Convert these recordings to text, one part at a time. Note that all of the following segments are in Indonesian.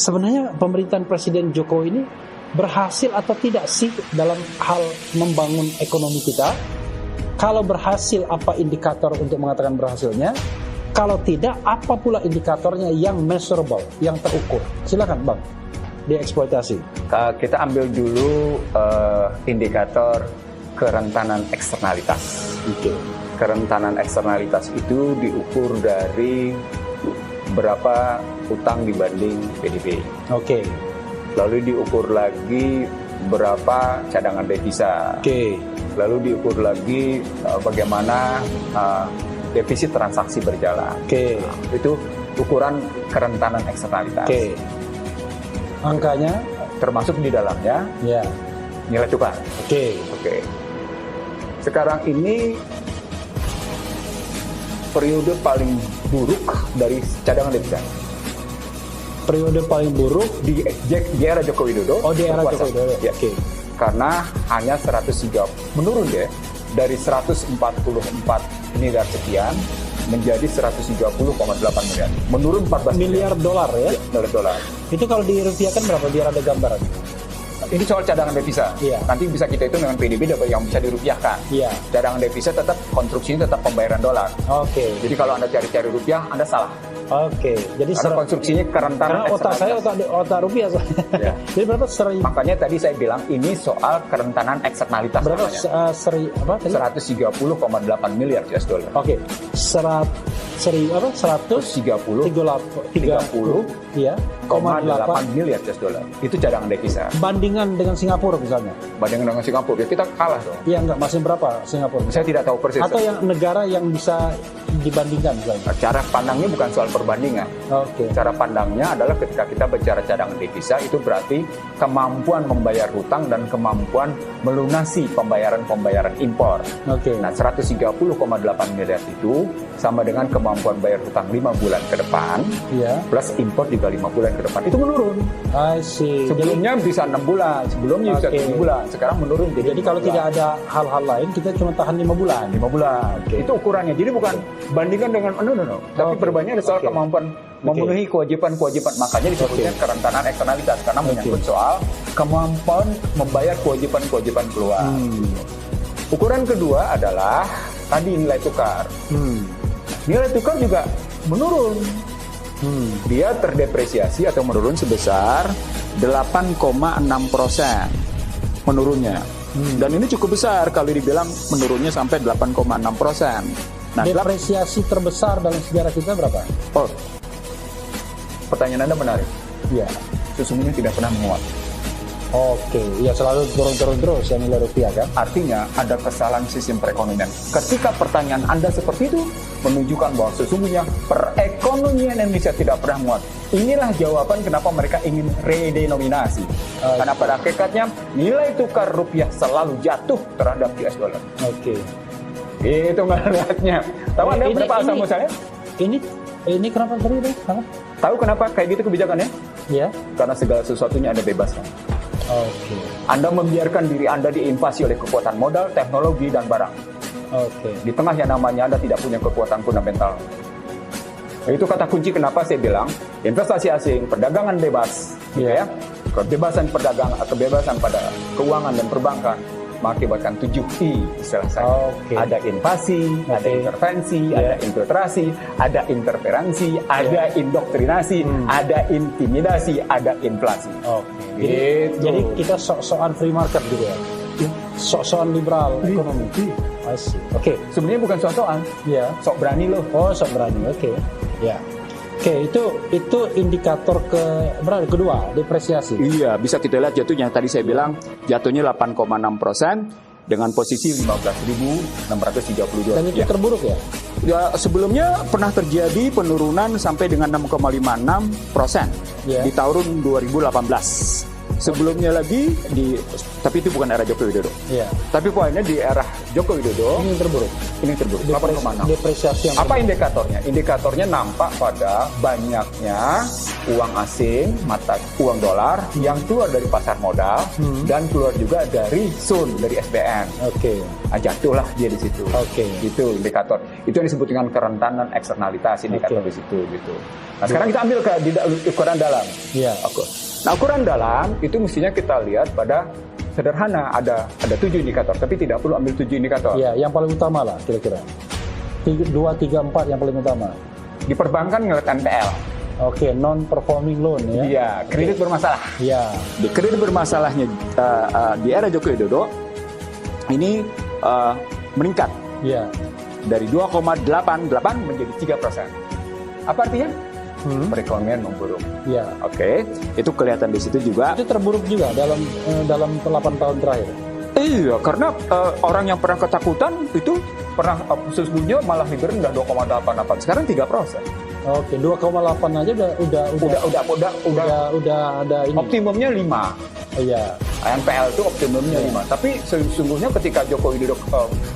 sebenarnya pemerintahan Presiden Jokowi ini berhasil atau tidak sih dalam hal membangun ekonomi kita? Kalau berhasil, apa indikator untuk mengatakan berhasilnya? Kalau tidak, apa pula indikatornya yang measurable, yang terukur? Silakan Bang, dieksploitasi. Kita ambil dulu indikator kerentanan eksternalitas. Oke. Kerentanan eksternalitas itu diukur dari berapa utang dibanding PDB. Oke. Lalu diukur lagi berapa cadangan devisa. Oke. Lalu diukur lagi bagaimana defisit transaksi berjalan. Oke. Itu ukuran kerentanan eksternalitas. Oke. Angkanya? Termasuk di dalamnya Ya. nilai tukar. Oke. Oke. Sekarang ini periode paling buruk dari cadangan devisa. Periode paling buruk Di era Joko Widodo. di era berkuasa. Joko Widodo. Ya. Oke. Karena hanya 103 menurun deh dari 144 miliar sekian menjadi 130,8 miliar. Menurun 14 Miliar dolar ya. dolar. Itu kalau dirupiahkan berapa biar ada gambaran? Ini soal cadangan devisa. Iya. Nanti bisa kita hitung dengan PDB yang bisa dirupiahkan. Iya. Cadangan devisa tetap konstruksinya tetap pembayaran dolar. Oke. Jadi kalau Anda cari-cari rupiah, Anda salah. Oke. Jadi Karena konstruksinya kerentanan karena otak saya otak rupiah. Ya. Jadi berapa Makanya tadi saya bilang ini soal kerentanan eksternalitas. berapa namanya. apa tadi? 130,8 miliar US dollar. Oke. 130 ya, 30,8 miliar US dollar. Itu cadangan devisa. bandingan dengan Singapura misalnya. Bandingkan dengan Singapura, ya kita kalah dong. Iya enggak, masih berapa Singapura? Saya tidak tahu persis. Atau yang negara yang bisa dibandingkan misalnya. Cara pandangnya bukan soal perbandingan. Oke. Cara pandangnya adalah ketika kita bicara cadangan devisa itu berarti kemampuan membayar hutang dan kemampuan melunasi pembayaran impor. Oke. Nah, 130,8 miliar itu sama dengan kemampuan bayar hutang 5 bulan ke depan Iya. plus impor juga 5 bulan ke depan. Itu menurun. I see. Sebelumnya bisa 6 bulan, sebelumnya bisa Oke. 7 bulan, sekarang menurun Jadi kalau tidak ada hal-hal lain, kita cuma tahan 5 bulan. 5 bulan. Oke. Itu ukurannya. Jadi bukan bandingkan dengan no. Tapi Oke. perubahannya ada soal Oke. kemampuan memenuhi kewajiban-kewajiban. Makanya disebutnya kerentanan eksternalitas karena menyangkut soal kemampuan membayar kewajiban-kewajiban keluar. Ukuran kedua adalah tadi nilai tukar. Nilai tukar juga menurun. Dia terdepresiasi atau menurun sebesar 8,6% menurunnya. Dan ini cukup besar kalau dibilang menurunnya sampai 8,6%. Nah, Depresiasi terbesar dalam sejarah kita berapa? oh, pertanyaan Anda menarik. Iya. Sesungguhnya tidak pernah menguat. Oke, ya selalu turun-turun terus ya nilai rupiah kan? Artinya ada kesalahan sistem perekonomian. Ketika pertanyaan Anda seperti itu, menunjukkan bahwa sesungguhnya perekonomian Indonesia tidak pernah menguat. Inilah jawaban kenapa mereka ingin redenominasi. Karena pada hakikatnya nilai tukar rupiah selalu jatuh terhadap US dollar. Oke. Itu ngelihatnya. Tahu Anda berapa asal muasalnya? Ini kenapa tadi itu? Tahu kenapa kayak gitu kebijakannya? Iya. Karena segala sesuatunya Anda bebaskan. Oke. Anda membiarkan diri Anda diinvasi oleh kekuatan modal, teknologi, dan barang. Oke. Di tengah yang namanya Anda tidak punya kekuatan fundamental. Itu kata kunci kenapa saya bilang investasi asing, perdagangan bebas, gitu ya. Kebebasan perdagangan, kebebasan pada keuangan dan perbankan mengakibatkan 7I istilah saya. Ada invasi, ada intervensi, ada infiltrasi, ada interferensi, ada indoktrinasi, ada intimidasi, ada inflasi. Gitu. Jadi kita sok-sokan free market gitu ya. Sok-sokan liberal ekonomi. Asik. Oke. Sebenarnya bukan sok-sokan. Iya. Sok berani loh. Oh, sok berani. Oke. Ya. Oke, itu indikator kedua, depresiasi. Iya, bisa kita lihat jatuhnya. Tadi saya bilang jatuhnya 8,6% dengan posisi 15.632. Dan itu terburuk ya? Ya, sebelumnya pernah terjadi penurunan sampai dengan 6,56% di tahun 2018. Sebelumnya lagi di Tapi itu bukan era Joko Widodo. Iya. Tapi poinnya di era Joko Widodo Ini yang terburuk. ini terburuk. 8,6. Depresiasi yang Apa indikatornya? Indikatornya nampak pada banyaknya uang asing, mata uang dolar yang keluar dari pasar modal dan keluar juga dari SUN, dari SBN. Oke. Jatuhlah dia di situ. Oke. Itu indikator. Itu yang disebut dengan kerentanan eksternalitas indikator Oke. di situ gitu. Nah, sekarang kita ambil ke ukuran dalam. Iya. Nah, ukuran dalam itu mestinya kita lihat pada sederhana, ada 7 indikator, tapi tidak perlu ambil 7 indikator. Iya, yang paling utama lah kira-kira. 2, 3, 4 yang paling utama. Di perbankan ngeliat NPL. Oke, non performing loan ya. Iya, kredit bermasalah. Iya. Di kredit bermasalahnya di era Joko Widodo ini meningkat Iya. dari 2,88 menjadi 3%. Apa artinya? Perekonomian memburuk. Iya. Oke, itu kelihatan di situ juga. Itu terburuk juga dalam 8 tahun terakhir. Iya, karena orang yang pernah ketakutan itu pernah sesungguhnya malah lebih rendah 2,88. Sekarang 3%. Oke, 2,8 aja udah ada ini. Optimumnya 5. Iya. NPL itu optimumnya 5. Tapi sesungguhnya ketika Joko Widodo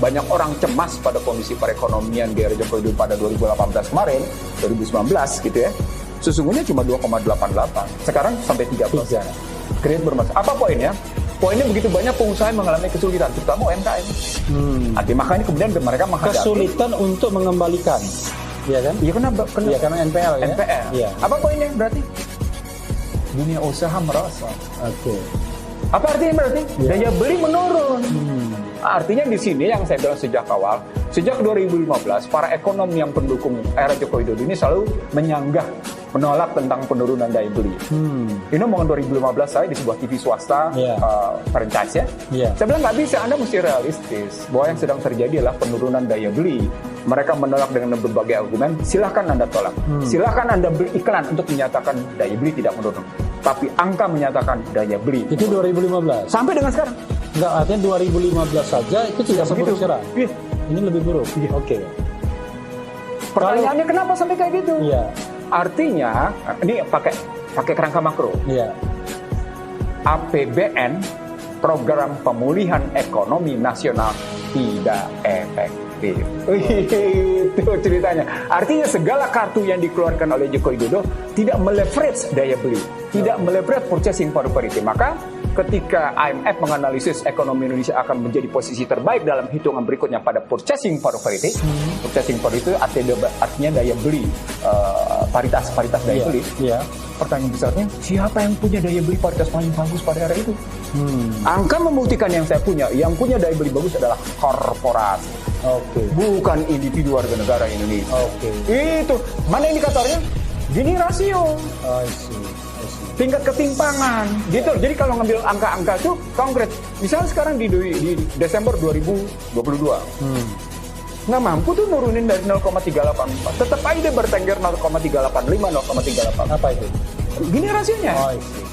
banyak orang cemas pada kondisi perekonomian di era Joko Widodo pada 2018 kemarin, 2019 gitu ya. Sesungguhnya cuma 2,88. Sekarang sampai 3%. Kredit bermasalah. Apa poinnya? Poinnya begitu banyak pengusaha yang mengalami kesulitan, terutama UMKM. Makanya kemudian mereka menghadapi kesulitan untuk mengembalikan. Iya kan? Iya, kenapa? Iya, karena NPL ya. NPL. Iya. Apa poinnya berarti? Dunia usaha merosot. Oke. Apa artinya berarti? Iya. Daya beli menurun. Artinya di sini yang saya bilang sejak awal, sejak 2015 para ekonom yang pendukung era Joko Widodo ini selalu menyanggah, menolak tentang penurunan daya beli. Ini omongan 2015 saya di sebuah TV swasta, franchise ya. Yeah. Saya bilang nggak bisa, Anda mesti realistis bahwa yang sedang terjadi adalah penurunan daya beli. Mereka menolak dengan berbagai argumen. Silahkan Anda tolak. Silahkan Anda beli iklan untuk menyatakan daya beli tidak menurun. Tapi angka menyatakan daya beli Itu 2015. sampai dengan sekarang. Enggak, artinya 2015 saja itu tidak seburuk sekarang. Iya. Ini lebih buruk. Oke. Pertanyaannya kenapa sampai kayak gitu? Iya. Artinya ini pakai kerangka makro. Iya. APBN, program pemulihan ekonomi nasional, tidak efektif. Itu ceritanya. Artinya segala kartu yang dikeluarkan oleh Joko Widodo tidak meleverage daya beli, tidak meleverage purchasing power parity. Maka ketika IMF menganalisis ekonomi Indonesia akan menjadi posisi terbaik dalam hitungan berikutnya pada purchasing power parity, purchasing power itu artinya daya beli, paritas daya beli. Iya. Pertanyaan besarnya, siapa yang punya daya beli paritas paling bagus pada era itu? Angka membuktikan yang saya punya, yang punya daya beli bagus adalah korporasi. Oke. Bukan individu warga negara Indonesia. Oke. Itu mana indikatornya? Gini rasio, I see. tingkat ketimpangan, gitu. Jadi kalau ngambil angka-angka itu konkret. Misalnya sekarang di Desember 2022, nggak mampu tuh nurunin dari 0,384. Tetap aja dia bertengger 0,385, 0,38. Apa itu? Gini rasionya. I see.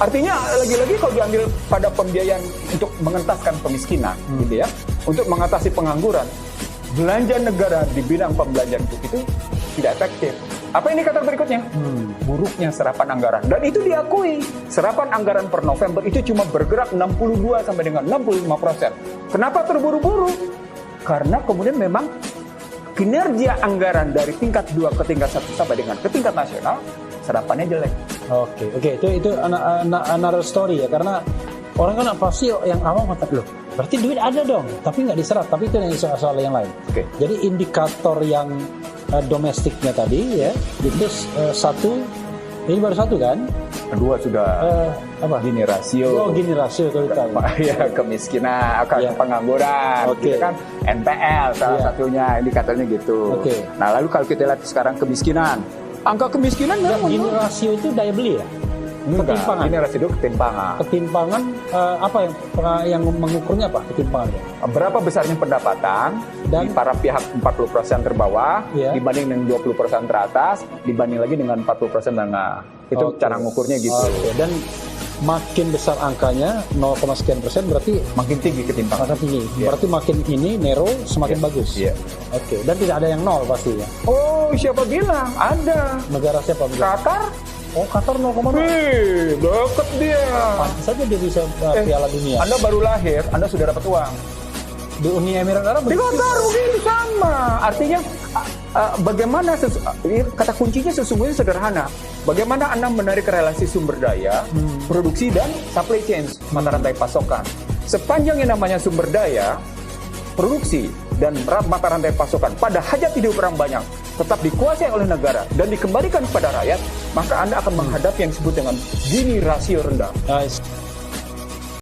Artinya lagi-lagi kalau diambil pada pembiayaan untuk mengentaskan kemiskinan, gitu ya, untuk mengatasi pengangguran, belanja negara di bidang pembelanjaan itu tidak efektif. Apa indikator berikutnya? Buruknya serapan anggaran. Dan itu diakui. Serapan anggaran per November itu cuma bergerak 62 sampai dengan 65%. Kenapa terburu-buru? Karena kemudian memang kinerja anggaran dari tingkat 2 ke tingkat 1 sampai dengan ke tingkat nasional, serapannya jelek. Oke. Itu another story ya, karena orang kan pasti yang awam kata loh, berarti duit ada dong, tapi nggak diserap. Tapi itu yang soal yang lain. Oke. Jadi indikator yang domestiknya tadi ya, itu satu, ini baru satu kan? Kedua sudah apa? Gini rasio. Oh, gini rasio itu tahu. Ya, kemiskinan, pengangguran, Oke. gitu kan, NPL salah satunya indikatornya gitu. Oke. Nah, lalu kalau kita lihat sekarang kemiskinan, angka kemiskinan memang Gini rasio itu daya beli ya? Ketimpangan. Ini rasio ketimpangan. Ketimpangan apa yang mengukurnya apa ketimpangannya? Berapa besarnya pendapatan Dan di para pihak 40% terbawah dibanding dengan 20% teratas, dibanding lagi dengan 40% menengah. Itu cara ngukurnya gitu. Dan makin besar angkanya 0, sekian persen berarti makin tinggi ketimpangan. makin tinggi. Berarti makin ini narrow semakin bagus. Iya. Oke. Dan tidak ada yang nol pasti ya. Oh, siapa bilang? Ada. Negara siapa? Qatar Oh, Qatar 0,0. Deket dia. Pantas saja dia bisa Piala Dunia. Anda baru lahir, Anda sudah dapat uang. Di Uni Emirat Arab Di Qatar begini sama. Artinya bagaimana kata kuncinya sesungguhnya sederhana. Bagaimana Anda menarik relasi sumber daya, produksi dan supply chain, mata rantai pasokan. Sepanjang yang namanya sumber daya, produksi dan mata rantai pasokan pada hajat hidup orang banyak tetap dikuasai oleh negara dan dikembalikan kepada rakyat, maka Anda akan menghadapi yang disebut dengan Gini rasio rendah.